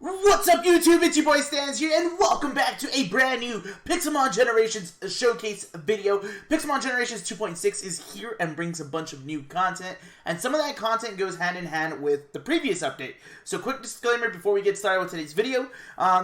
What's up, YouTube? It's your boy StanZZ here, and welcome back to a brand new Pixelmon Generations showcase video. Pixelmon Generations 2.6 is here and brings a bunch of new content, and some of that content goes hand in hand with the previous update. So, quick disclaimer before we get started with today's video.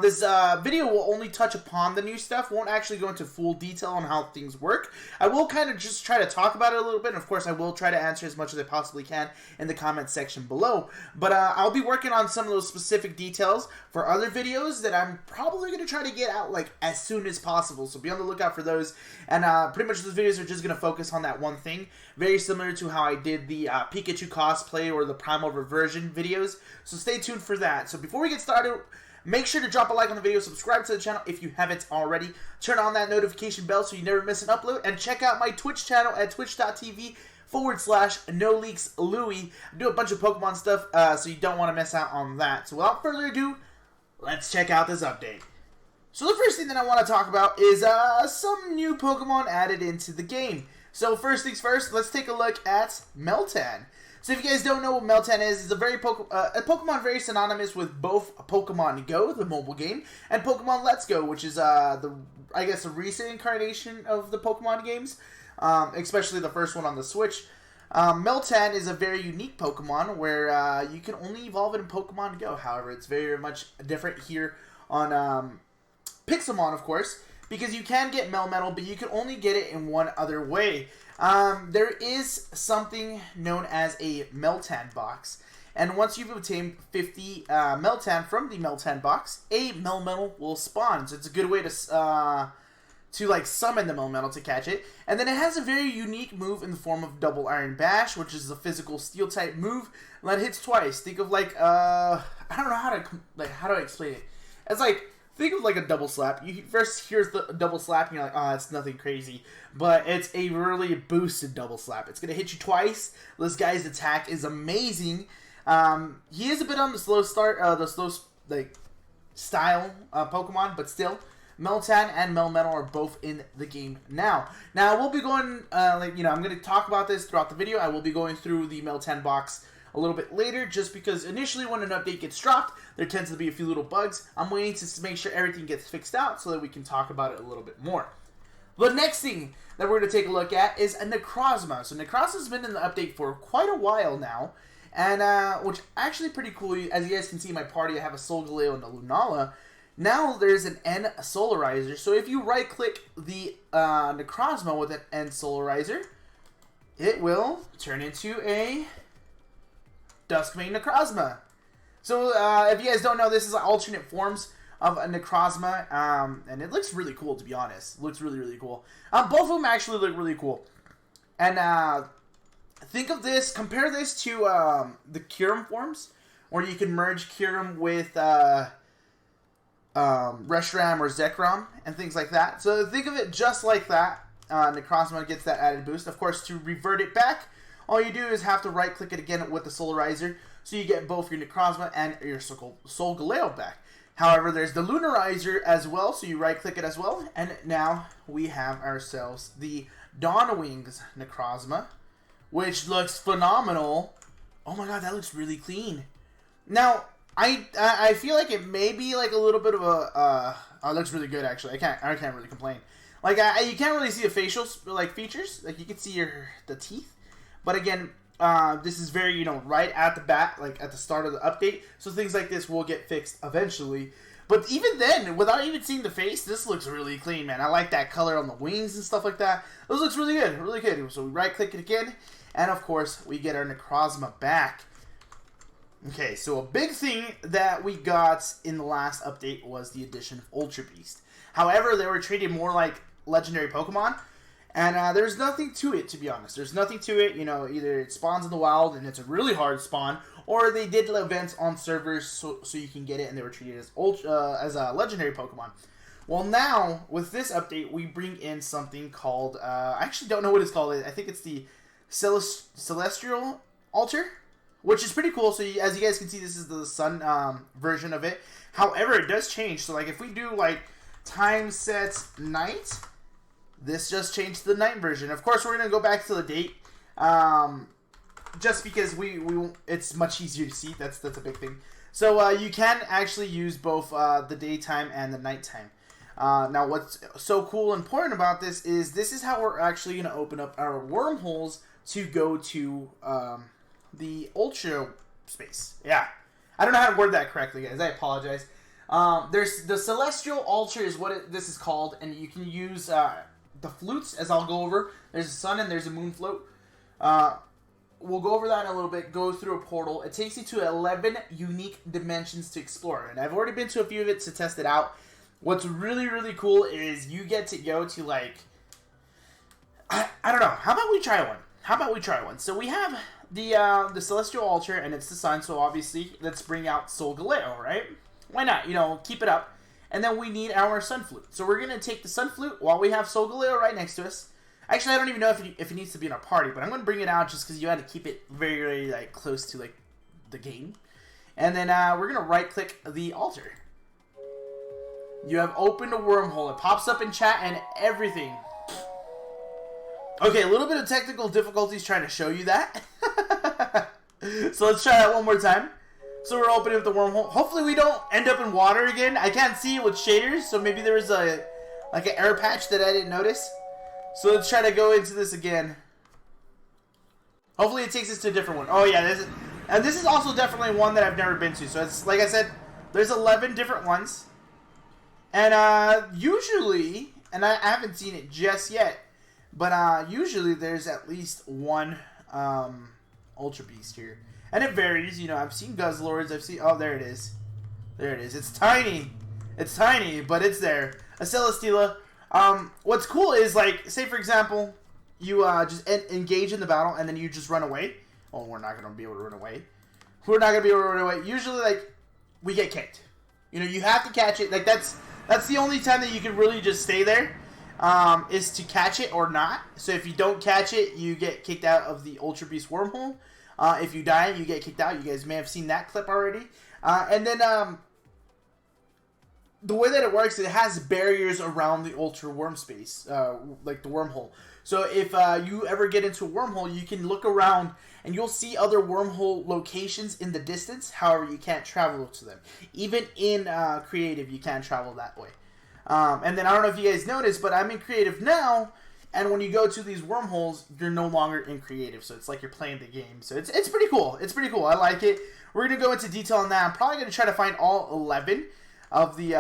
This video will only touch upon the new stuff, won't actually go into full detail on how things work. I will kind of just try to talk about it a little bit, and of course I will try to answer as much as I possibly can in the comment section below. But I'll be working on some of those specific details for other videos that I'm probably going to try to get out like as soon as possible, so be on the lookout for those. And pretty much those videos are just going to focus on that one thing, very similar to how I did the Pikachu cosplay or the Primal Reversion videos, so stay tuned for that. So before we get started, make sure to drop a like on the video, subscribe to the channel if you haven't already, turn on that notification bell so you never miss an upload, and check out my Twitch channel at twitch.tv/NoLeaksLouis. I do a bunch of Pokemon stuff, so you don't want to miss out on that. So without further ado, let's check out this update. So the first thing that I want to talk about is some new Pokemon added into the game. So first things first, let's take a look at Melton. So if you guys don't know what Melton is, it's a Pokemon very synonymous with both Pokemon Go, the mobile game, and Pokemon Let's Go, which is I guess a recent incarnation of the Pokemon games, especially the first one on the Switch. Melton is a very unique Pokemon where you can only evolve it in Pokemon Go. However, it's very much different here on Pixelmon, of course, because you can get Melmetal, but you can only get it in one other way. There is something known as a Melton box, and once you've obtained 50 Melton from the Melton box, a Melmetal will spawn. So it's a good way to like summon the Melmetal to catch it. And then it has a very unique move in the form of Double Iron Bash, which is a physical steel type move that hits twice. Think of like I don't know how to explain it. It's like, think of like a double slap. You first here's the double slap and you're like, oh, it's nothing crazy, but it's a really boosted double slap. It's gonna hit you twice. This guy's attack is amazing. He is a bit on the slow start, style Pokemon, but still, Melton and Melmetal are both in the game now. Now, we'll be going, I'm going to talk about this throughout the video. I will be going through the Melton box a little bit later, just because initially when an update gets dropped, there tends to be a few little bugs. I'm waiting to make sure everything gets fixed out so that we can talk about it a little bit more. The next thing that we're going to take a look at is a Necrozma. So Necrozma's been in the update for quite a while now, and which actually pretty cool. As you guys can see in my party, I have a Solgaleo and a Lunala. Now there's an N Solarizer, so if you right-click the Necrozma with an N Solarizer, it will turn into a Duskmane Necrozma. So if you guys don't know, this is alternate forms of a Necrozma, and it looks really cool, to be honest. It looks really, really cool. Both of them actually look really cool. And think of this, compare this to the Kyurem forms, where you can merge Kyurem with Reshiram or Zekrom and things like that. So think of it just like that. Necrozma gets that added boost. Of course, to revert it back, all you do is have to right click it again with the Solarizer, so you get both your Necrozma and your Solgaleo back. However, there's the Lunarizer as well, so you right click it as well, and now we have ourselves the Dawnwings Necrozma, which looks phenomenal. Oh my god, that looks really clean. Now, I feel like it may be like a little bit of a it looks really good actually. I can't really complain. Like you can't really see the facial like features. Like you can see the teeth, but again, this is very right at the bat, like at the start of the update. So things like this will get fixed eventually. But even then, without even seeing the face, this looks really clean, man. I like that color on the wings and stuff like that. This looks really good, really good. So we right click it again, and of course we get our Necrozma back. Okay, so a big thing that we got in the last update was the addition of Ultra Beast. However, they were treated more like legendary Pokemon, and there's nothing to it, to be honest. There's nothing to it, either it spawns in the wild and it's a really hard spawn, or they did events on servers so you can get it and they were treated as a legendary Pokemon. Well, now, with this update, we bring in something called, I actually don't know what it's called. I think it's the Celestial Altar, which is pretty cool. So as you guys can see, this is the sun version of it. However, it does change. So like if we do like time set night, this just changed to the night version. Of course, we're going to go back to the date. Just because it's much easier to see. That's a big thing. So you can actually use both the daytime and the nighttime. Now, what's so cool and important about this is how we're actually going to open up our wormholes to go to the Ultra space. Yeah. I don't know how to word that correctly, guys. I apologize. There's the Celestial Ultra is what this is called, and you can use the flutes, as I'll go over. There's a sun and there's a moon float. We'll go over that in a little bit. Go through a portal. It takes you to 11 unique dimensions to explore, and I've already been to a few of it to test it out. What's really, really cool is you get to go to, like, I don't know. How about we try one? So we have the Celestial Ultra, and it's the sun, so obviously let's bring out Solgaleo, right? Why not? You know, keep it up. And then we need our Sun Flute. So we're going to take the Sun Flute while we have Solgaleo right next to us. Actually, I don't even know if it needs to be in our party, but I'm going to bring it out just because you had to keep it very, very, like, close to, like, the game. And then we're going to right-click the altar. You have opened a wormhole. It pops up in chat and everything. Okay, a little bit of technical difficulties trying to show you that. So let's try that one more time. So we're opening up the wormhole. Hopefully we don't end up in water again. I can't see it with shaders, so maybe there was an air patch that I didn't notice. So let's try to go into this again. Hopefully it takes us to a different one. Oh yeah, this is also definitely one that I've never been to. So it's like I said, there's 11 different ones. And usually, and I haven't seen it just yet, but usually there's at least one Ultra Beast here. And it varies, you know, I've seen Guzzlords, oh, there it is. There it is. It's tiny. It's tiny, but it's there. A Celesteela. What's cool is, like, say for example, you just engage in the battle and then you just run away. Oh, we're not going to be able to run away. We're not going to be able to run away. Usually, like, we get kicked. You know, you have to catch it. Like, that's the only time that you can really just stay there, is to catch it or not. So if you don't catch it, you get kicked out of the Ultra Beast wormhole. If you die, you get kicked out. You guys may have seen that clip already. And then the way that it works, it has barriers around the Ultra Worm space, like the wormhole. So if you ever get into a wormhole, you can look around and you'll see other wormhole locations in the distance. However, you can't travel to them. Even in creative, you can't travel that way. And then I don't know if you guys noticed, but I'm in creative now. And when you go to these wormholes, you're no longer in creative. So it's like you're playing the game. So it's pretty cool. It's pretty cool. I like it. We're going to go into detail on that. I'm probably going to try to find all 11 of the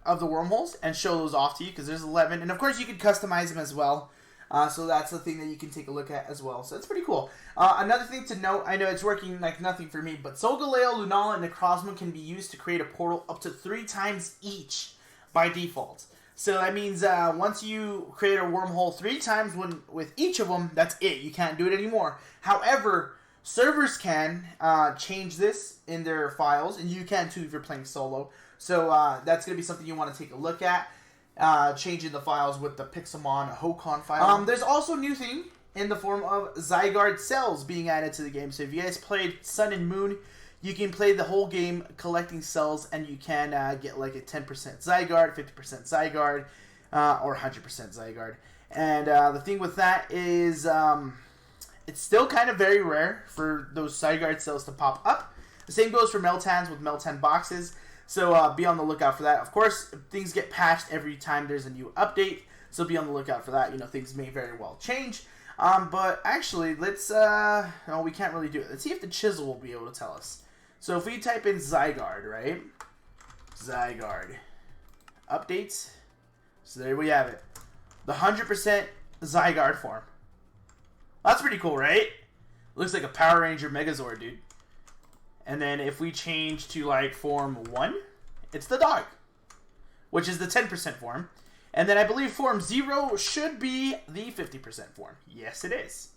wormholes and show those off to you, because there's 11. And of course, you can customize them as well. So that's the thing that you can take a look at as well. So it's pretty cool. Another thing to note, I know it's working like nothing for me, but Solgaleo, Lunala, and Necrozma can be used to create a portal up to 3 times each by default. So that means once you create a wormhole 3 times with each of them, that's it. You can't do it anymore. However, servers can change this in their files, and you can too if you're playing solo. So that's going to be something you want to take a look at, changing the files with the Pixelmon Hokon file. There's also a new thing in the form of Zygarde Cells being added to the game. So if you guys played Sun and Moon, you can play the whole game collecting cells, and you can get like a 10% Zygarde, 50% Zygarde, or 100% Zygarde. And the thing with that is it's still kind of very rare for those Zygarde cells to pop up. The same goes for Meltans with Meltan boxes. So be on the lookout for that. Of course, things get patched every time there's a new update. So be on the lookout for that. You know, things may very well change. But actually, let's... no, we can't really do it. Let's see if the chisel will be able to tell us. So if we type in Zygarde, right? Zygarde. Updates. So there we have it. The 100% Zygarde form. That's pretty cool, right? Looks like a Power Ranger Megazord, dude. And then if we change to like form 1, it's the dog, which is the 10% form. And then I believe form 0 should be the 50% form. Yes, it is.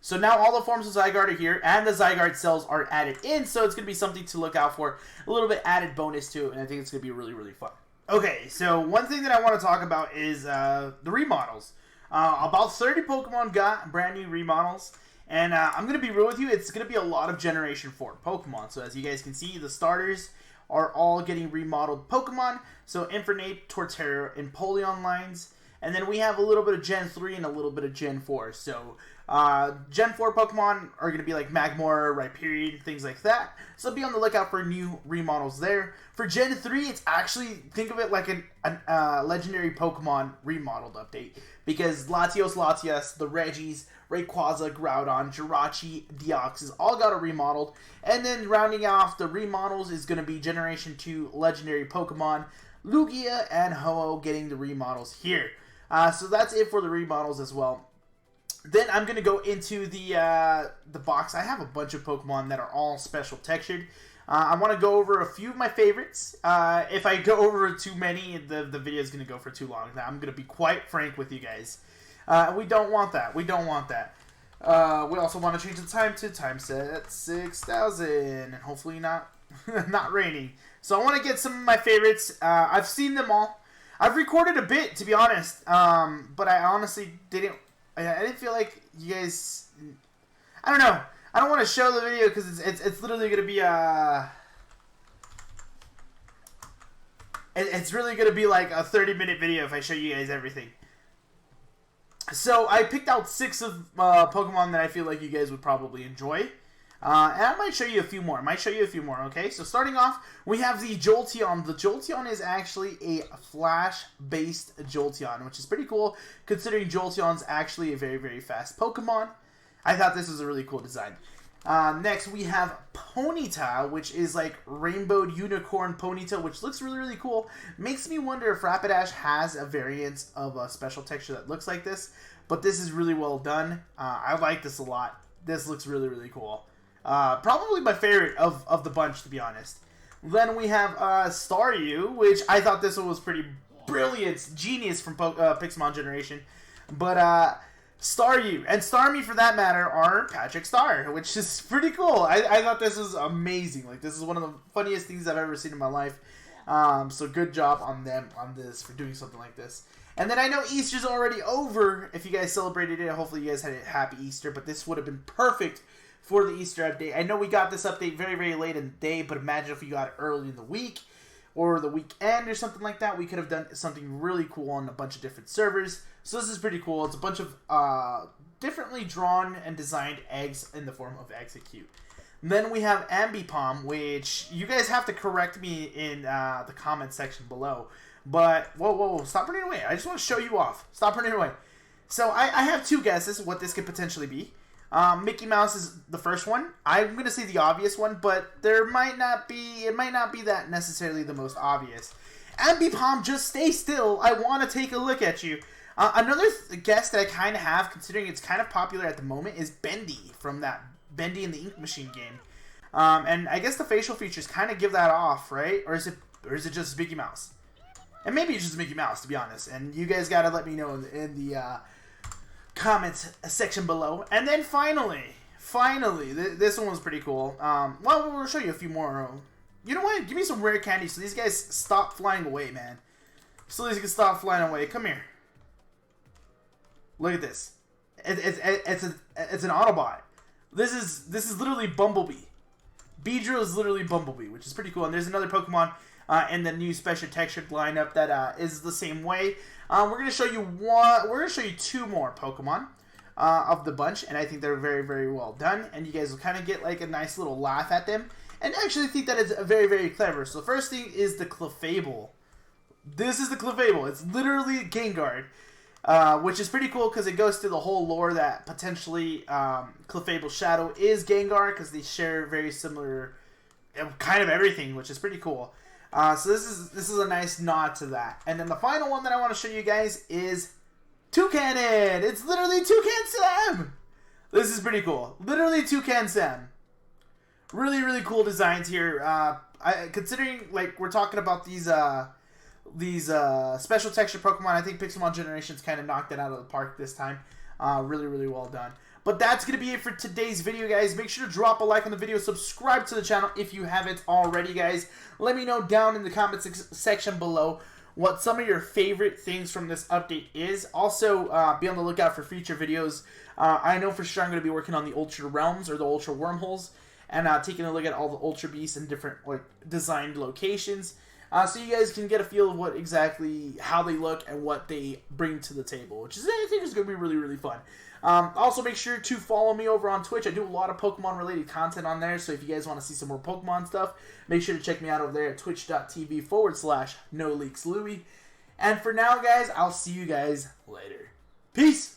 So now all the forms of Zygarde are here, and the Zygarde cells are added in, so it's going to be something to look out for. A little bit added bonus to it, and I think it's going to be really, really fun. Okay, so one thing that I want to talk about is the remodels. About 30 Pokemon got brand new remodels, and I'm going to be real with you, it's going to be a lot of Generation 4 Pokemon. So as you guys can see, the starters are all getting remodeled Pokemon. So Infernape, Torterra, and Empoleon lines. And then we have a little bit of Gen 3 and a little bit of Gen 4. So, Gen 4 Pokemon are going to be like Magmar, Rhyperior, things like that. So be on the lookout for new remodels there. For Gen 3, it's actually, think of it like a legendary Pokemon remodeled update. Because Latios, the Regis, Rayquaza, Groudon, Jirachi, Deoxys all got a remodeled. And then rounding off the remodels is going to be Generation 2 legendary Pokemon, Lugia and Ho-Oh getting the remodels here. So that's it for the remodels as well. Then I'm going to go into the box. I have a bunch of Pokemon that are all special textured. I want to go over a few of my favorites. If I go over too many, the video is going to go for too long. I'm going to be quite frank with you guys. We don't want that. We don't want that. We also want to change the time to time set 6,000. And hopefully not, not raining. So I want to get some of my favorites. I've seen them all. I've recorded a bit, to be honest. But I honestly didn't... I didn't feel like you guys... I don't know. I don't want to show the video because it's literally going to be it's really going to be like a 30-minute video if I show you guys everything. So I picked out 6 of Pokemon that I feel like you guys would probably enjoy. And I might show you a few more. Okay? So starting off, we have the Jolteon. The Jolteon is actually a Flash-based Jolteon, which is pretty cool, considering Jolteon's actually a very, very fast Pokemon. I thought this was a really cool design. Next, we have Ponyta, which is like Rainbowed Unicorn Ponyta, which looks really, really cool. Makes me wonder if Rapidash has a variant of a special texture that looks like this. But this is really well done. I like this a lot. This looks really, really cool. Probably my favorite of the bunch, to be honest. Then we have Staryu, which I thought this one was pretty brilliant, genius from Pixelmon Generation. But Staryu and Starmie, for that matter, are Patrick Star, which is pretty cool. I thought this was amazing. Like, this is one of the funniest things I've ever seen in my life. So good job on them on this for doing something like this. And then I know Easter's already over. If you guys celebrated it, hopefully you guys had a happy Easter. But this would have been perfect for the Easter update. I know we got this update very, very late in the day, but imagine if we got it early in the week or the weekend or something like that. We could have done something really cool on a bunch of different servers. So this is pretty cool. It's a bunch of differently drawn and designed eggs in the form of Execute. Then we have Ambipom, which you guys have to correct me in the comment section below. But, whoa, stop running away. I just want to show you off. Stop running away. So I have 2 guesses what this could potentially be. Mickey Mouse is the first one. I'm going to say the obvious one, but it might not be that necessarily the most obvious. Ambipom, just stay still. I want to take a look at you. Another guess that I kind of have, considering it's kind of popular at the moment, is Bendy from that Bendy and the Ink Machine game. And I guess the facial features kind of give that off, right? Or is it just Mickey Mouse? And maybe it's just Mickey Mouse, to be honest. And you guys got to let me know in the comments section below. And then finally, this one was pretty cool. Well, we'll show you a few more. You know what? Give me some rare candy so these guys stop flying away, man. So these can stop flying away. Come here. Look at this. It's an Autobot. This is literally Bumblebee. Beedrill is literally Bumblebee, which is pretty cool. And there's another Pokemon in the new special textured lineup that is the same way. We're gonna show you one. We're gonna show you 2 more Pokemon of the bunch, and I think they're very, very well done. And you guys will kind of get like a nice little laugh at them, and actually think that it's very, very clever. So the first thing is the Clefable. This is the Clefable. It's literally Gengar. Which is pretty cool because it goes through the whole lore that potentially Clefable Shadow is Gengar because they share very similar kind of everything, which is pretty cool. So this is a nice nod to that. And then the final one that I want to show you guys is Toucanon. It's literally Toucan Sam. This is pretty cool. Literally Toucan Sam. Really, really cool designs here. Considering like we're talking about these special texture Pokemon, I think Pixelmon Generations kind of knocked it out of the park this time. Really, really well done. But that's going to be it for today's video, guys. Make sure to drop a like on the video. Subscribe to the channel if you haven't already, guys. Let me know down in the comments section below what some of your favorite things from this update is. Also, be on the lookout for future videos. I know for sure I'm going to be working on the Ultra Realms or the Ultra Wormholes and taking a look at all the Ultra Beasts in different like designed locations. so you guys can get a feel of what exactly how they look and what they bring to the table, which is I think is going to be really, really fun. Also, make sure to follow me over on Twitch. I do a lot of Pokemon-related content on there, so if you guys want to see some more Pokemon stuff, make sure to check me out over there at twitch.tv/NoLeaksLouis. And for now, guys, I'll see you guys later. Peace!